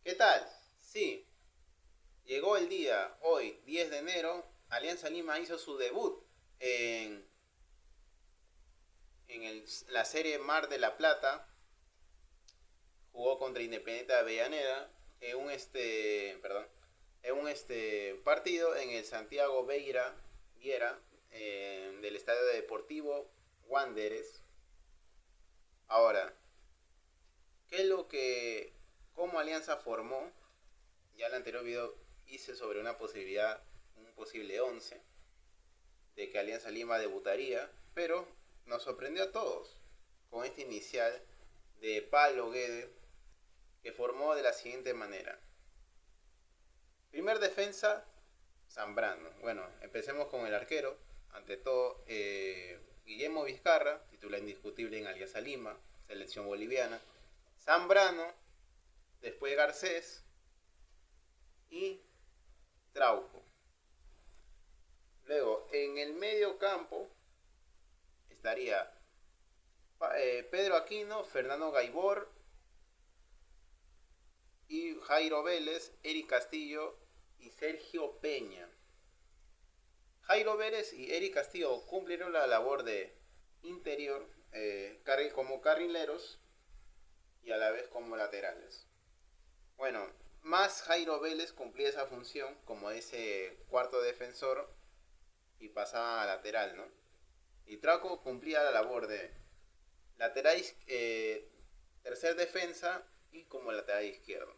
¿Qué tal? Sí, llegó el día, hoy, 10 de enero, Alianza Lima hizo su debut en, la serie Mar de la Plata, jugó contra Independiente de Avellaneda en un partido en el Santiago Viera, del Estadio Deportivo Wanderers. Ahora, ¿qué es lo que, cómo Alianza formó? Ya en el anterior video hice sobre una posibilidad, un posible 11 de que Alianza Lima debutaría, pero nos sorprendió a todos con este inicial de Pablo Guede, que formó de la siguiente manera. Primer defensa, Zambrano. Bueno, empecemos con el arquero. Ante todo, Guillermo Vizcarra, titular indiscutible en Alianza Lima, selección boliviana. Zambrano, después Garcés y Trauco. Luego, en el medio campo estaría Pedro Aquino, Fernando Gaibor y Jairo Vélez, Eric Castillo y Sergio Peña. Jairo Vélez y Eric Castillo cumplieron la labor de interior, como carrileros y a la vez como laterales. Bueno, más Jairo Vélez cumplía esa función como ese cuarto defensor y pasaba a lateral, ¿no? Y Traco cumplía la labor de lateral, tercer defensa y como lateral izquierdo.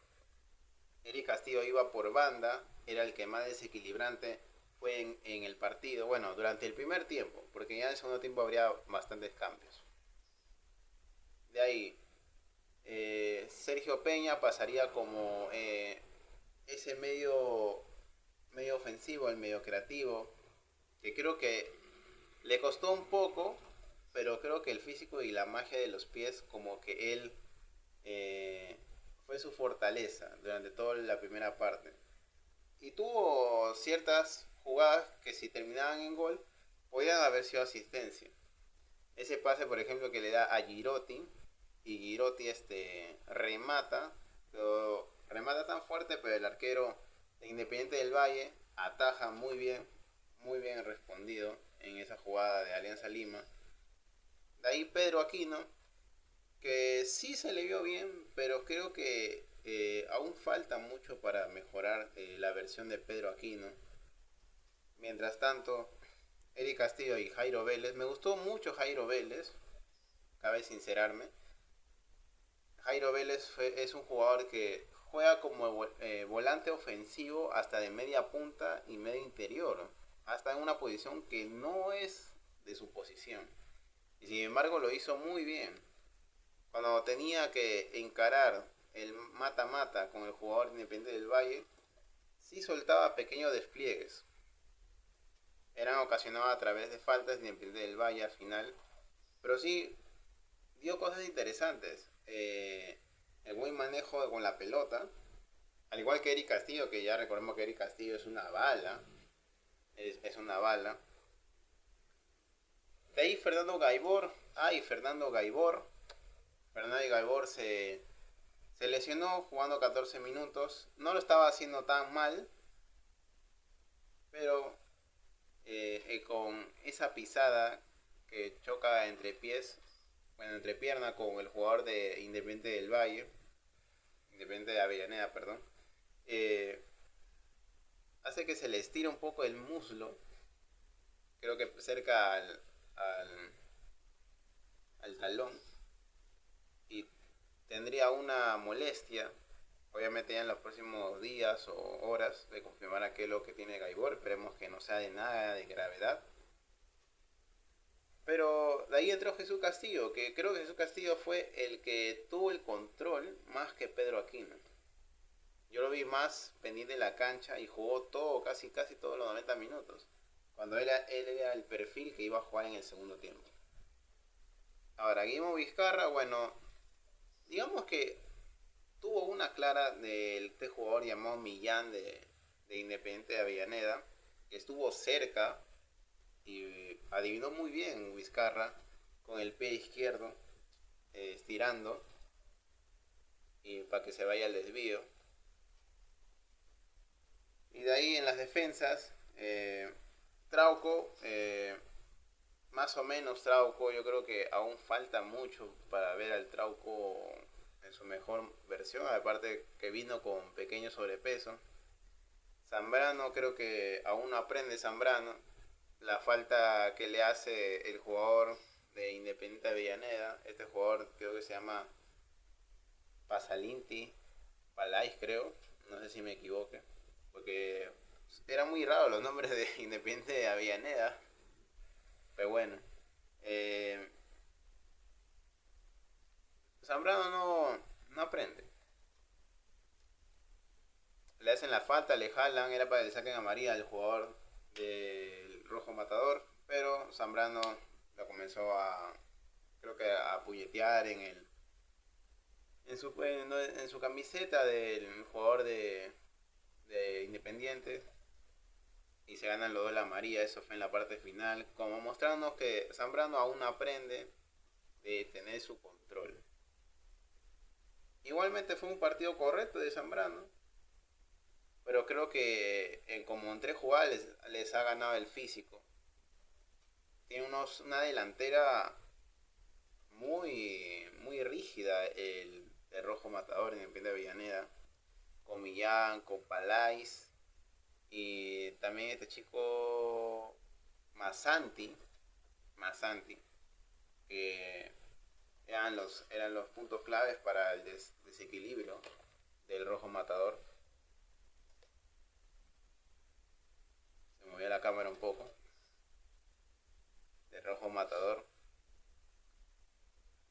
Eric Castillo iba por banda, era el que más desequilibrante fue en el partido, bueno, durante el primer tiempo, porque ya en el segundo tiempo habría bastantes cambios. De ahí, Sergio Peña pasaría como ese medio ofensivo, el medio creativo, que creo que le costó un poco, pero creo que el físico y la magia de los pies, como que él fue su fortaleza durante toda la primera parte. Y tuvo ciertas jugadas que si terminaban en gol, podían haber sido asistencia. Ese pase, por ejemplo, que le da a Girotti, y Girotti remata, pero remata tan fuerte, pero el arquero de Independiente del Valle ataja muy bien respondido en esa jugada de Alianza Lima. De ahí Pedro Aquino, que sí se le vio bien, pero creo que aún falta mucho para mejorar la versión de Pedro Aquino. Mientras tanto, Eric Castillo y Jairo Vélez, me gustó mucho Jairo Vélez, cabe sincerarme. Jairo Vélez es un jugador que juega como volante ofensivo hasta de media punta y medio interior, hasta en una posición que no es de su posición. Y sin embargo lo hizo muy bien. Cuando tenía que encarar el mata-mata con el jugador Independiente del Valle, sí soltaba pequeños despliegues. Eran ocasionados a través de faltas de Independiente del Valle al final, pero sí dio cosas interesantes. El buen manejo con la pelota, al igual que Eric Castillo, que ya recordemos que Eric Castillo es una bala, es una bala. De ahí Fernando Gaibor, Fernando Gaibor se lesionó jugando 14 minutos, no lo estaba haciendo tan mal, pero con esa pisada que choca entre pies, bueno, entre pierna con el jugador de Independiente del Valle, Independiente de Avellaneda, perdón, eh, hace que se le estire un poco el muslo, creo que cerca al, al talón, y tendría una molestia. Obviamente ya en los próximos días o horas de confirmar qué es lo que tiene Gaibor, esperemos que no sea de nada de gravedad. Pero de ahí entró Jesús Castillo, que creo que Jesús Castillo fue el que tuvo el control más que Pedro Aquino. Yo lo vi más pendiente de la cancha y jugó todo, casi todos los 90 minutos. Cuando él era el perfil que iba a jugar en el segundo tiempo. Ahora, Guillermo Vizcarra, bueno, digamos que tuvo una clara de este jugador llamado Millán de Independiente de Avellaneda, que estuvo cerca y adivinó muy bien Vizcarra con el pie izquierdo, estirando y para que se vaya al desvío. Y de ahí en las defensas, Trauco, más o menos Trauco, yo creo que aún falta mucho para ver al Trauco en su mejor versión, aparte que vino con pequeño sobrepeso. Zambrano creo que aún no aprende Zambrano. La falta que le hace el jugador de Independiente Avellaneda, este jugador creo que se llama Pasalinti, Palais creo, no sé si me equivoque, porque eran muy raros los nombres de Independiente de Avellaneda, pero bueno. Eh, Zambrano no aprende. Le hacen la falta, le jalan, era para que le saquen a María al jugador del Rojo Matador, pero Zambrano lo comenzó a, creo que a puñetear en su camiseta del jugador de Independiente y se ganan los dos la María, eso fue en la parte final, como mostrándonos que Zambrano aún aprende de tener su control. Igualmente fue un partido correcto de Zambrano, pero creo que como en tres jugadas les ha ganado el físico. Tiene una delantera muy rígida el Rojo Matador en el Independiente de Avellaneda, con Millán, con Palais y también este chico Masanti, que eran los puntos claves para el desequilibrio del Rojo Matador. Se movía la cámara un poco. Del Rojo Matador.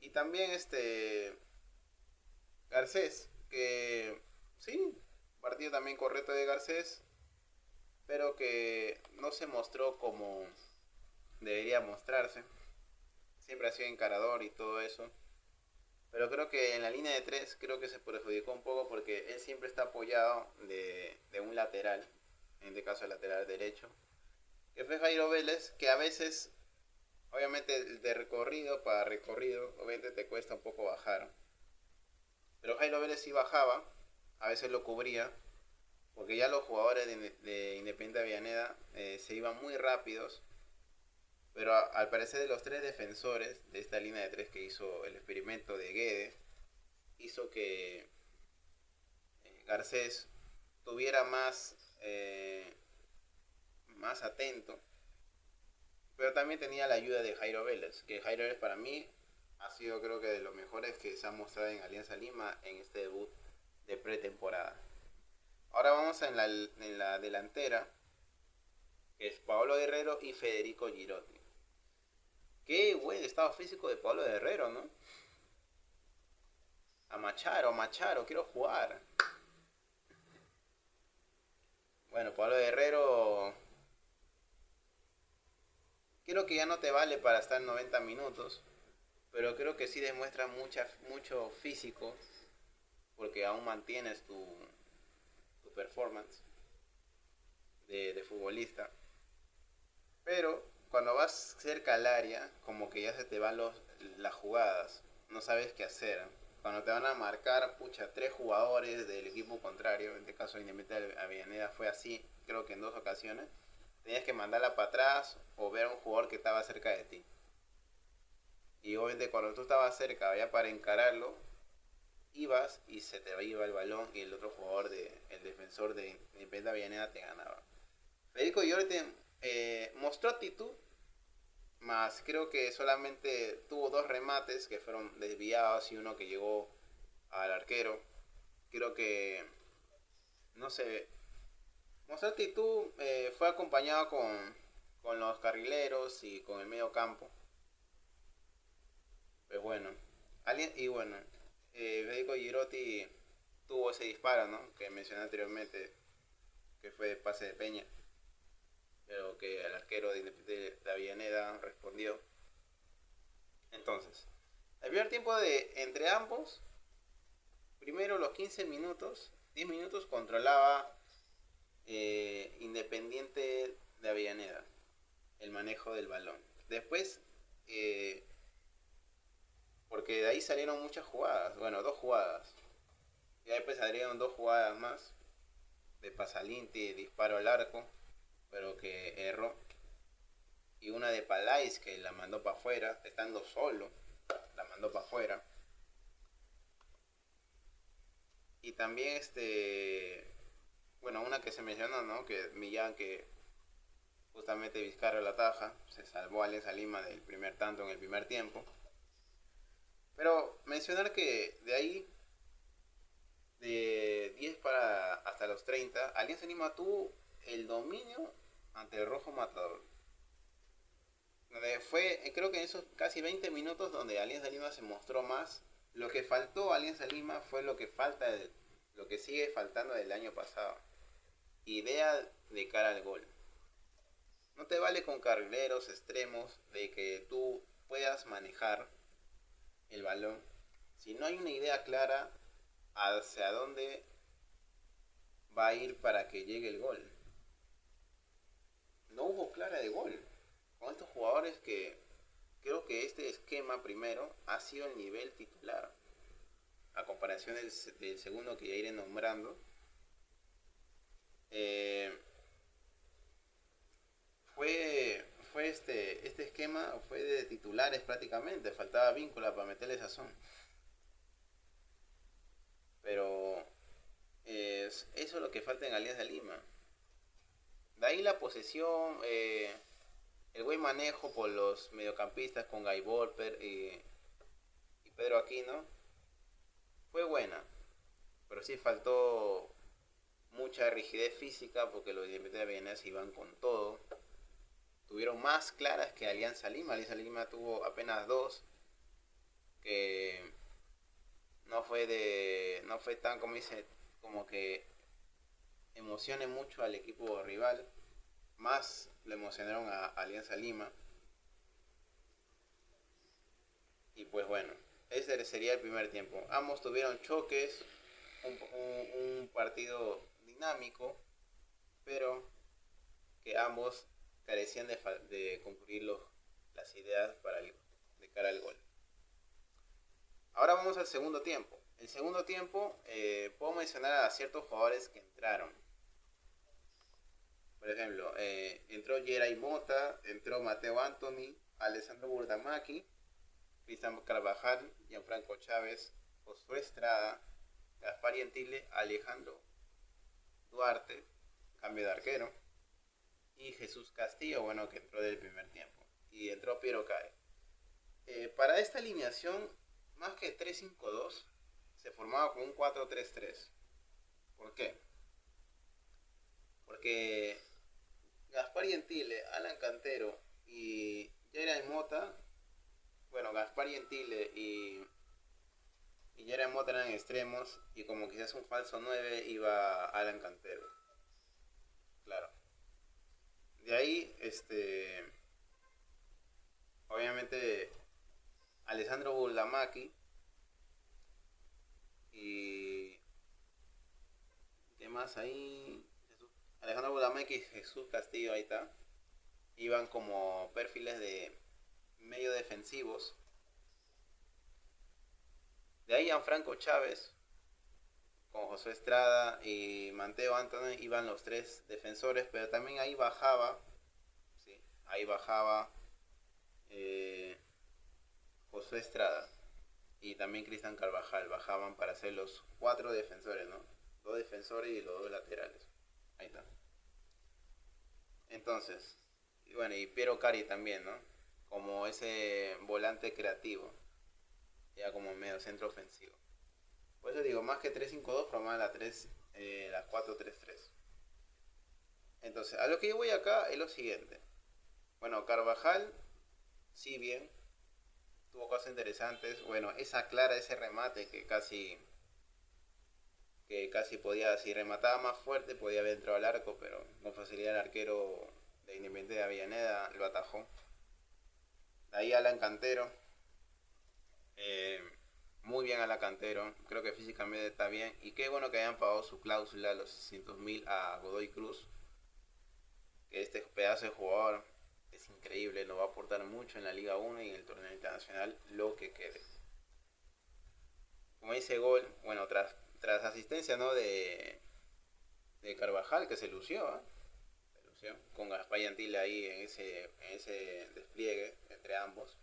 Y también Garcés, que sí, partido también correcto de Garcés, pero que no se mostró como debería mostrarse. Siempre ha sido encarador y todo eso. Pero creo que en la línea de tres creo que se perjudicó un poco porque él siempre está apoyado de un lateral, en este caso el lateral derecho, que fue Jairo Vélez, que a veces, obviamente de recorrido para recorrido, obviamente te cuesta un poco bajar. Pero Jairo Vélez sí bajaba, a veces lo cubría, porque ya los jugadores de Independiente Avellaneda se iban muy rápidos, pero al parecer de los tres defensores de esta línea de tres que hizo el experimento de Guede, hizo que Garcés tuviera más atento, pero también tenía la ayuda de Jairo Vélez, que Jairo Vélez para mí ha sido creo que de los mejores que se han mostrado en Alianza Lima en este debut de pretemporada. Ahora vamos en la delantera, que es Paolo Guerrero y Federico Girotti. Qué buen estado físico de Paolo Guerrero, ¿no? A Macharo, quiero jugar. Bueno, Paolo Guerrero creo que ya no te vale para estar 90 minutos, pero creo que sí demuestra mucho físico, porque aún mantienes tu performance de futbolista. Pero cuando vas cerca al área, como que ya se te van las jugadas, no sabes qué hacer. Cuando te van a marcar, pucha, tres jugadores del equipo contrario, en este caso Independiente Avellaneda fue así, creo que en dos ocasiones, tenías que mandarla para atrás o ver a un jugador que estaba cerca de ti. Y obviamente cuando tú estabas cerca, ya para encararlo, ibas y se te iba el balón y el otro jugador, el defensor de Independiente Avellaneda te ganaba. Federico Llorente mostró actitud, más creo que solamente tuvo dos remates que fueron desviados y uno que llegó al arquero. Creo que, no sé, mostró actitud, fue acompañado con los carrileros y con el medio campo. Pues bueno, y bueno, Federico Girotti tuvo ese disparo, ¿no? Que mencioné anteriormente, que fue de pase de Peña, pero que el arquero de Avellaneda respondió. Entonces, el primer tiempo entre ambos, primero los 15 minutos, 10 minutos controlaba Independiente de Avellaneda el manejo del balón. Después, porque de ahí salieron muchas jugadas, bueno, dos jugadas. Y después salieron dos jugadas más de Pasalinti, disparo al arco, pero que erró. Y una de Palais que la mandó para afuera, estando solo, la mandó para afuera. Y también bueno, una que se mencionó, ¿no? Que Millán, que justamente Vizcarra la taja, se salvó a Alianza Lima del primer tanto en el primer tiempo. Pero mencionar que de ahí, de 10 para hasta los 30, Alianza Lima tuvo el dominio ante el Rojo Matador. Fue, creo que en esos casi 20 minutos donde Alianza Lima se mostró más. Lo que faltó a Alianza Lima fue lo que sigue faltando del año pasado. Idea de cara al gol. No te vale con carrileros extremos de que tú puedas manejar el balón si no hay una idea clara hacia dónde va a ir para que llegue el gol. No hubo clara de gol con estos jugadores que creo que este esquema primero ha sido el nivel titular a comparación del segundo que ya iré nombrando. Fue este esquema fue de titulares prácticamente, faltaba víncula para meterle sazón. Pero eso es lo que falta en Alianza Lima. De ahí la posesión, el buen manejo por los mediocampistas con Guy Volper y Pedro Aquino fue buena, pero sí faltó mucha rigidez física porque los Independientes de Avellaneda se iban con todo. Tuvieron más claras que Alianza Lima. Alianza Lima tuvo apenas dos, que no fue tan como que emocione mucho al equipo rival, más lo emocionaron a Alianza Lima. Y pues bueno, ese sería el primer tiempo. Ambos tuvieron choques, un partido dinámico, pero que ambos carecían de concluir las ideas de cara al gol. Ahora vamos al segundo tiempo. El segundo tiempo puedo mencionar a ciertos jugadores que entraron. Por ejemplo, entró Geray Mota, entró Mateo Anthony, Alessandro Burdamaki, Cristian Carvajal, Gianfranco Chávez, Josué Estrada, Gaspar Yentile, Alejandro Duarte, cambio de arquero, y Jesús Castillo, bueno, que entró del primer tiempo, y entró Piero Cari. Para esta alineación, más que 3-5-2, se formaba con un 4-3-3. ¿Por qué? Porque Gaspar Yentile, Alan Cantero y Geray Mota, bueno, Gaspar Yentile y Geray Mota eran extremos, y como quizás un falso 9 iba Alan Cantero. Claro. De ahí, obviamente, Alessandro Burdamaki y ¿qué más ahí? Alejandro Burdamaki y Jesús Castillo, ahí está. Iban como perfiles de medio defensivos. De ahí Gianfranco Chávez con Josué Estrada y Mateo Anthony iban los tres defensores, pero también ahí bajaba, ¿sí? Ahí bajaba Josué Estrada y también Cristian Carvajal, bajaban para ser los cuatro defensores, ¿no? Dos defensores y los dos laterales. Ahí está. Entonces, y bueno, y Piero Cari también, ¿no? Como ese volante creativo, ya como medio centro ofensivo. Por eso digo, más que 3-5-2, formaban la 4-3-3. Entonces, a lo que yo voy acá es lo siguiente. Bueno, Carvajal, sí bien, tuvo cosas interesantes. Bueno, esa clara, ese remate que casi podía, si remataba más fuerte, podía haber entrado al arco, pero con facilidad el arquero de Independiente de Avellaneda lo atajó. De ahí Alan Cantero. Muy bien Alan Cantero. Creo que físicamente está bien. Y qué bueno que hayan pagado su cláusula, los 600.000 a Godoy Cruz. Que este pedazo de jugador es increíble. Nos va a aportar mucho en la Liga 1 y en el torneo internacional, lo que quede. Como dice gol, bueno, tras asistencia, ¿no? de de Carvajal, que se lució, ¿eh? Se lució con Gaspar y Antila ahí en ese despliegue entre ambos.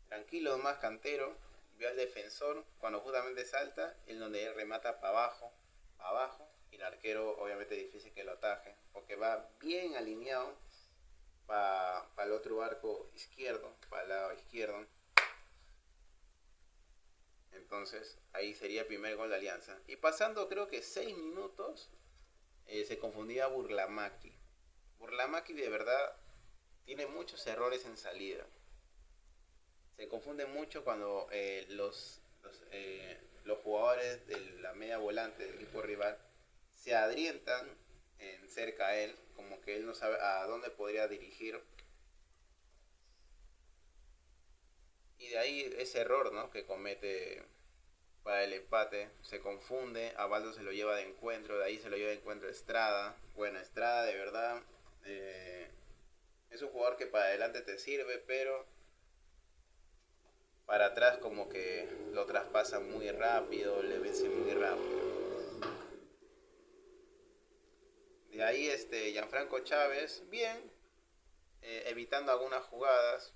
Tranquilo, más Cantero, vio al defensor cuando justamente salta, en donde él remata para abajo, y el arquero obviamente difícil que lo ataje, porque va bien alineado para el otro arco izquierdo, para el lado izquierdo. Entonces ahí sería el primer gol de Alianza. Y pasando creo que 6 minutos, se confundía Burlamaqui. Burlamaqui de verdad tiene muchos errores en salida. Se confunde mucho cuando los jugadores de la media volante del equipo rival se adrientan en cerca a él, como que él no sabe a dónde podría dirigir. Y de ahí ese error, ¿no?, que comete para el empate. Se confunde, a Baldo se lo lleva de encuentro, de ahí se lo lleva de encuentro Estrada. Bueno, Estrada de verdad es un jugador que para adelante te sirve, pero para atrás como que lo traspasa muy rápido, le vence muy rápido. De ahí Gianfranco Chávez, bien, evitando algunas jugadas,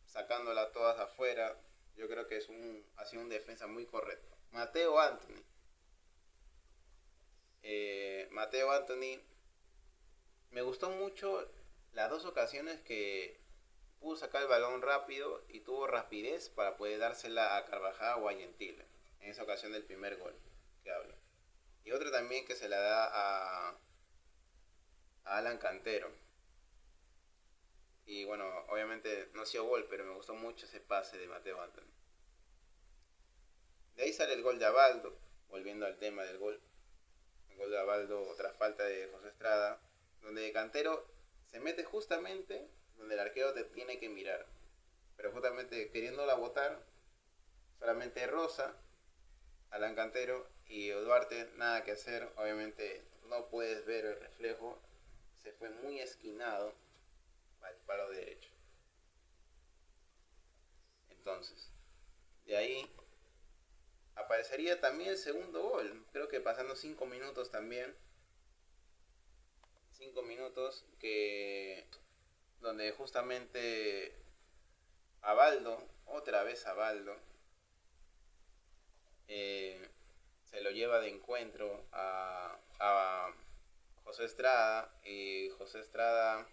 sacándolas todas afuera. Yo creo que ha sido un defensa muy correcto. Mateo Anthony, me gustó mucho las dos ocasiones que pudo sacar el balón rápido y tuvo rapidez para poder dársela a Carvajal o a Gentile. En esa ocasión del primer gol que hablo. Y otra también que se la da a Alan Cantero. Y bueno, obviamente no ha sido gol, pero me gustó mucho ese pase de Mateo Anthony. De ahí sale el gol de Abaldo, volviendo al tema del gol. El gol de Abaldo tras falta de José Estrada, donde Cantero se mete justamente donde el arquero te tiene que mirar. Pero justamente queriéndola botar, solamente Rosa, Alan Cantero y Duarte, nada que hacer. Obviamente no puedes ver el reflejo, se fue muy esquinado al palo derecho. Entonces, de ahí aparecería también el segundo gol, creo que pasando 5 minutos también. 5 minutos que donde justamente Abaldo, otra vez Abaldo, se lo lleva de encuentro a José Estrada, y José Estrada,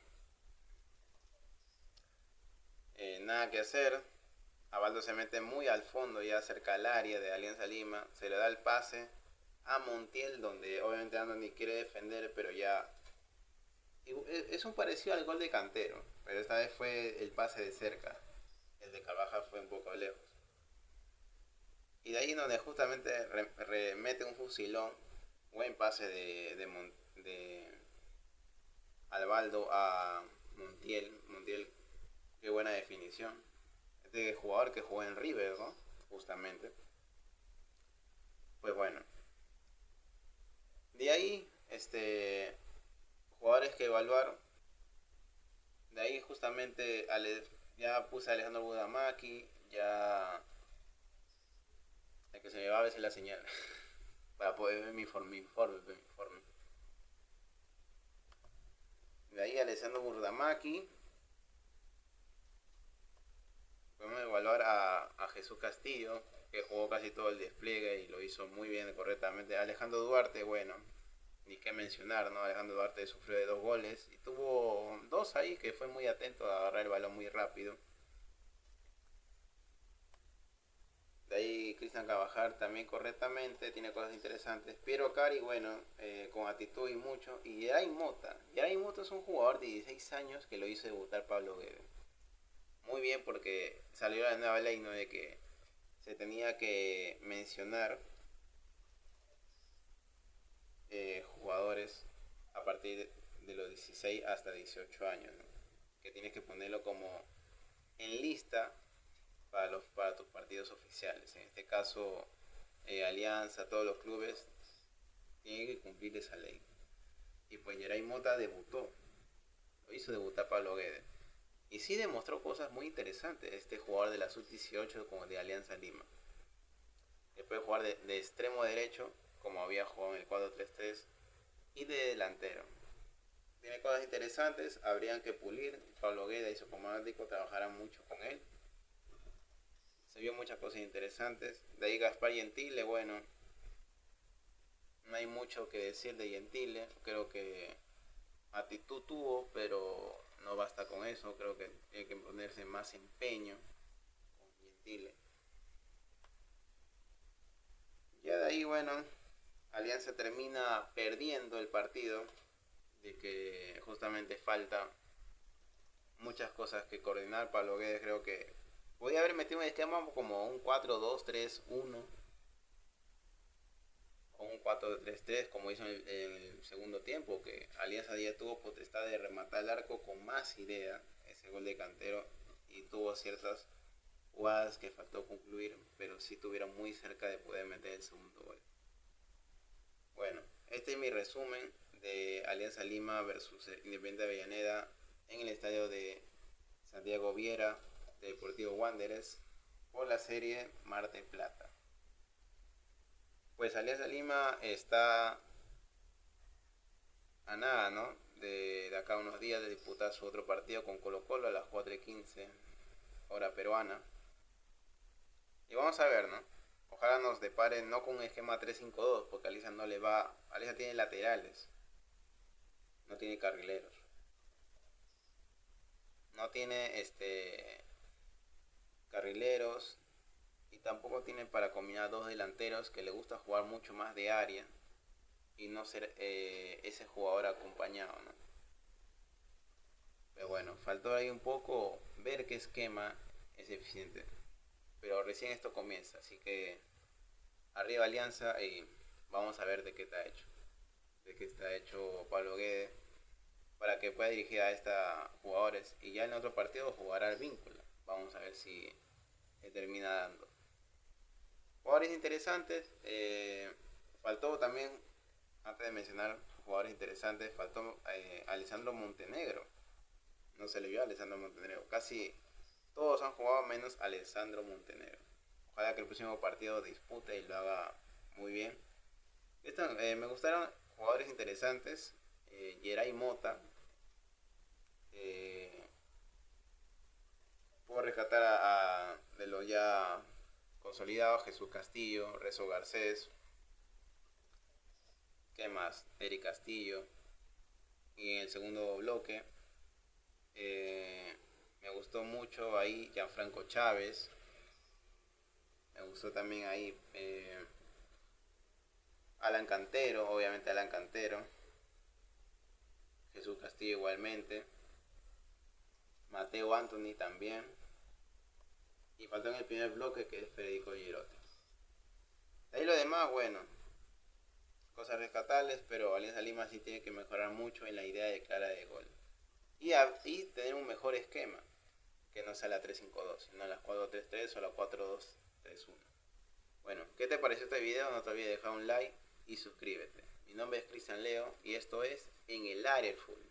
nada que hacer. Abaldo se mete muy al fondo, ya cerca al área de Alianza Lima, se le da el pase a Montiel, donde obviamente Anthony quiere defender, pero ya es un parecido al gol de Cantero, pero esta vez fue el pase de cerca, el de Carvajal fue un poco lejos. Y de ahí donde justamente remete un fusilón, buen pase de Albaldo a Montiel, qué buena definición. Este jugador que jugó en River, ¿no? Justamente. Pues bueno. De ahí, jugadores que evaluar. De ahí justamente ya puse a Alejandro Budamaki, ya... Es que se me va a veces la señal. Para poder ver mi informe. De ahí Alessandro Burdamaki. Podemos evaluar a Jesús Castillo, que jugó casi todo el despliegue y lo hizo muy bien, correctamente. Alejandro Duarte, bueno, ni qué mencionar, ¿no? Alejandro Duarte sufrió de 2 goles y tuvo 2 ahí que fue muy atento a agarrar el balón muy rápido. De ahí Cristian Carvajal también correctamente, tiene cosas interesantes. Piero Cari, bueno, con actitud y mucho. Y Yeray Mota. Yeray Mota es un jugador de 16 años que lo hizo debutar Pablo Guedes. Muy bien, porque salió la nueva ley, ¿no?, de que se tenía que mencionar jugadores a partir de los 16 hasta 18 años, ¿no? Que tienes que ponerlo como en lista para tus partidos oficiales. En este caso, Alianza, todos los clubes tienen que cumplir esa ley. Y pues Yeray Mota debutó, lo hizo debutar Pablo Guedes. Y sí demostró cosas muy interesantes este jugador de la sub-18 como de Alianza Lima. Después de jugar de extremo derecho, como había jugado en el 4-3-3, y de delantero. Tiene cosas interesantes, habrían que pulir. Pablo Guede y su comando táctico trabajarán mucho con él. Se vio muchas cosas interesantes. De ahí Gaspar Gentile, bueno, no hay mucho que decir de Gentile. Creo que actitud tuvo, pero no basta con eso. Creo que tiene que ponerse más empeño con Gentile. Ya de ahí, bueno, Alianza termina perdiendo el partido, de que justamente falta muchas cosas que coordinar. Pablo Guedes creo que podía haber metido un esquema como un 4-2-3-1 o un 4-3-3 como hizo en el segundo tiempo, que Alianza ya tuvo potestad de rematar el arco con más idea ese gol de Cantero, y tuvo ciertas jugadas que faltó concluir, pero sí tuvieron muy cerca de poder meter el segundo gol. Bueno, este es mi resumen de Alianza Lima versus Independiente Avellaneda en el estadio de Santiago Viera de Deportivo Wanderers por la serie Mar del Plata. Pues Alianza Lima está a nada, ¿no? De acá a unos días de disputar su otro partido con Colo Colo a las 4:15 hora peruana. Y vamos a ver, ¿no? Ojalá nos deparen no con un esquema 3-5-2, porque Alianza no le va. Alianza tiene laterales, no tiene carrileros. No tiene carrileros, y tampoco tiene para combinar dos delanteros, que le gusta jugar mucho más de área y no ser ese jugador acompañado, ¿no? Pero bueno, faltó ahí un poco ver qué esquema es eficiente. Pero recién esto comienza, así que arriba Alianza, y vamos a ver de qué está hecho. De qué está hecho Pablo Guede para que pueda dirigir a estos jugadores. Y ya en otro partido jugará el vínculo. Vamos a ver si le termina dando. Jugadores interesantes. Faltó también, antes de mencionar jugadores interesantes, faltó Alessandro Montenegro. No se le vio a Alessandro Montenegro. Casi todos han jugado menos Alessandro Montenegro. Ojalá que el próximo partido dispute y lo haga muy bien. Me gustaron jugadores interesantes. Geray Mota. Puedo rescatar de los ya consolidados: Jesús Castillo, Rezo Garcés. ¿Qué más? Eric Castillo. Y en el segundo bloque me gustó mucho ahí Gianfranco Chávez. Me gustó también ahí Alan Cantero, obviamente Alan Cantero. Jesús Castillo igualmente. Mateo Anthony también. Y faltó en el primer bloque, que es Federico Girotti. De ahí lo demás, bueno, cosas rescatables, pero Alianza Lima sí tiene que mejorar mucho en la idea de clara de gol. Y tener un mejor esquema, que no sea la 3-5-2, sino la 4-3-3 o la 4-2-3-1. Bueno, ¿qué te pareció este video? No te olvides dejar un like y suscríbete. Mi nombre es Cristian Leo y esto es En el Área del Fútbol.